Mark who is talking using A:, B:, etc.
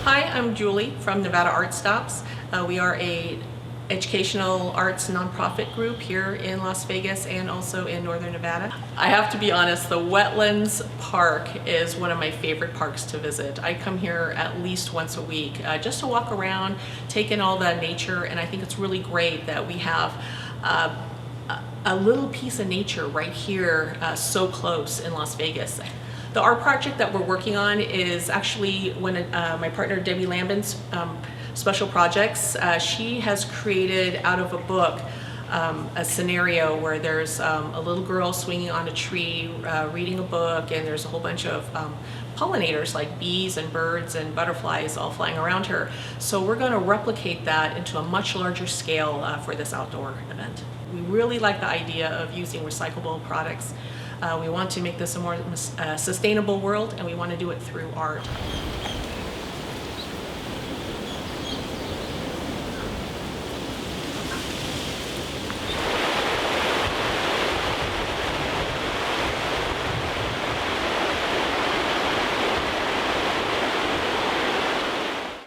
A: Hi, I'm Julie from NVArtStops. We are a educational arts nonprofit group here in Las Vegas and also in Northern Nevada. I have to be honest, the Wetlands Park is one of my favorite parks to visit. I come here at least once a week just to walk around, take in all the nature, and I think it's really great that we have a little piece of nature right here so close in Las Vegas. The art project that we're working on is actually my partner Debbie Lambin's special projects. She has created out of a book a scenario where there's a little girl swinging on a tree reading a book, and there's a whole bunch of pollinators like bees and birds and butterflies all flying around her. So we're going to replicate that into a much larger scale for this outdoor event. We really like the idea of using recyclable products. We want to make this a more sustainable world, and we want to do it through art.